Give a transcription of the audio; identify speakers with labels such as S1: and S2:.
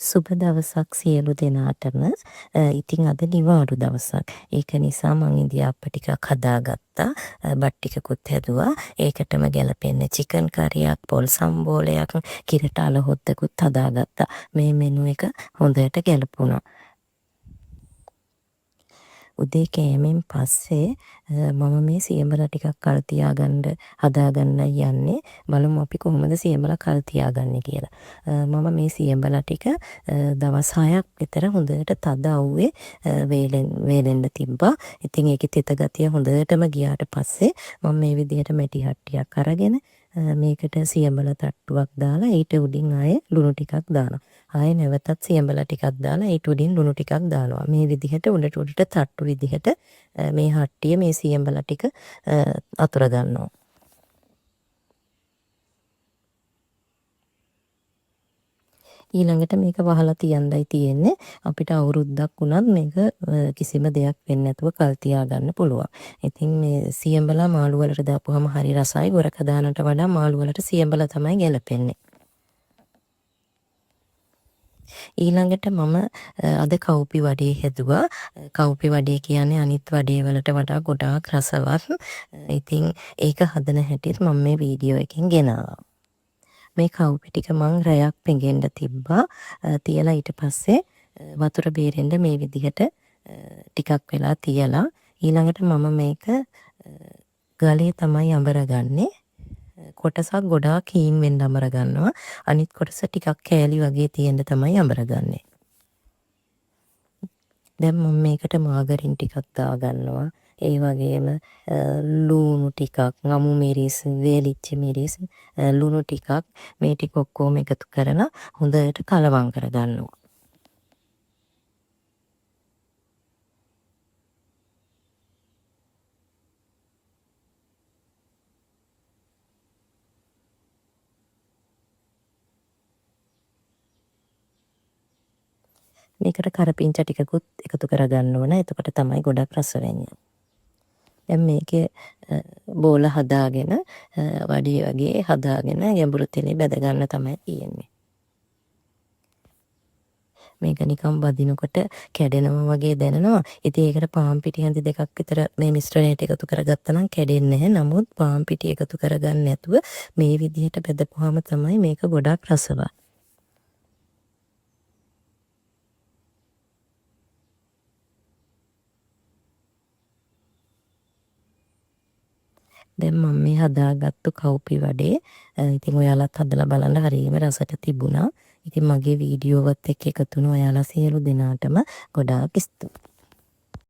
S1: සුබ දවසක් සියලු දෙනාටම. ඉතින් අද නිවාඩු දවසක්. ඒක නිසා මං ඉඳිආප්ප ටිකක් හදාගත්තා. බත් ටිකකුත් හැදුවා. ඒකටම ගැලපෙන්නේ චිකන් කරියක්, පොල් සම්බෝලයක්, කිරට අල හොද්දකුත් හදාගත්තා. මේ මෙනු එක හොඳට ගැලපුණා. උදේ කෑමෙන් පස්සේ මම මේ සියඹලා ටිකක් කල් තියාගන්න හදාගන්නයි යන්නේ. බලමු අපි කොහොමද සියඹලා කල් තියාගන්නේ කියලා. මම මේ සියඹලා ටික දවස් 6ක් විතර හොඳට තද අවුවේ වේලෙන්න තිබ්බා. ඉතින් ඒකේ තෙත ගතිය හොඳටම ගියාට පස්සේ මම මේ විදිහට මැටි හට්ටියක් අරගෙන මේකට සියඹලා තට්ටුවක් දාලා ඊට උඩින් ආයේ ලුණු ටිකක් දානවා. ආයේ නැවතත් සියඹලා ටිකක් දාලා ඊට උඩින් ලුණු ටිකක් දානවා. මේ විදිහට උඩට තට්ටු විදිහට මේ හට්ටිය මේ සියඹලා ටික අතුර ගන්නවා. ඊළඟට මේක වහලා තියන්නයි තියෙන්නේ. අපිට අවුරුද්දක් වුණත් මේක කිසිම දෙයක් වෙන්නේ නැතුව කල් තියාගන්න පුළුවන්. ඉතින් මේ සියඹලා මාළු වලට දාපුවම හරි රසයි. ගොරක දානට වඩා මාළු වලට සියඹලා තමයි ගැලපෙන්නේ. ඊළඟට මම අද කව්පි වඩේ හැදුවා. කව්පි වඩේ කියන්නේ අනිත් වඩේ වලට වඩා ගොඩාක් රසවත්. ඉතින් ඒක හදන හැටිත් මම මේ වීඩියෝ එකෙන් ගෙනාවා. මේ කව්පි ටික මං රැයක් පෙඟෙන්න තිබ්බා. තියලා ඊට පස්සේ වතුර බේරෙන්න මේ විදිහට ටිකක් වෙලා තියලා ඊළඟට මම මේක ගලේ තමයි අඹරගන්නේ. කොටසක් ගොඩාක් හීන් වෙන්න අමර ගන්නවා. අනිත් කොටස ටිකක් කෑලි වගේ තියෙන්න තමයි අමරගන්නේ. දැන් මම මේකට මාගරින් ටිකක් දාගන්නවා. ඒ වගේම ලුණු ටිකක්, ගමු මිරිස්, වේලිච්ච මිරිස්, ලුණු ටිකක් මේ ටික ඔක්කොම එකතු කරලා හොඳට කලවම් කරගන්නවා. මේකට කරපිංචා ටිකකුත් එකතු කරගන්න ඕන. එතකොට තමයි ගොඩක් රස වෙන්නේ. දැන් මේකේ බෝල හදාගෙන වඩේ වගේ හදාගෙන ගැඹුරු තෙලේ බැද ගන්න තමයි තියෙන්නේ. මේක නිකන් බදිනකොට කැඩෙනවා වගේ දැනෙනවා. ඉතින් ඒකට පාන් පිටි හැඳි දෙකක් විතර මේ මිශ්‍රණයට එකතු කරගත්තා නම් කැඩෙන්නේ නැහැ. නමුත් පාන් පිටි එකතු කරගන්න නැතුව මේ විදිහට බෙදපුවාම තමයි මේක ගොඩක් රසවත්. දැන් මම මේ හදාගත්තු කව්පි වඩේ ඉතින් ඔයාලත් හදලා බලන්න හරියම රසට තිබුණා. ඉතින් මගේ වීඩියෝවත් එක්ක එකතු වුණ ඔයාලා සියලු දෙනාටම ගොඩාක් ස්තුතියි.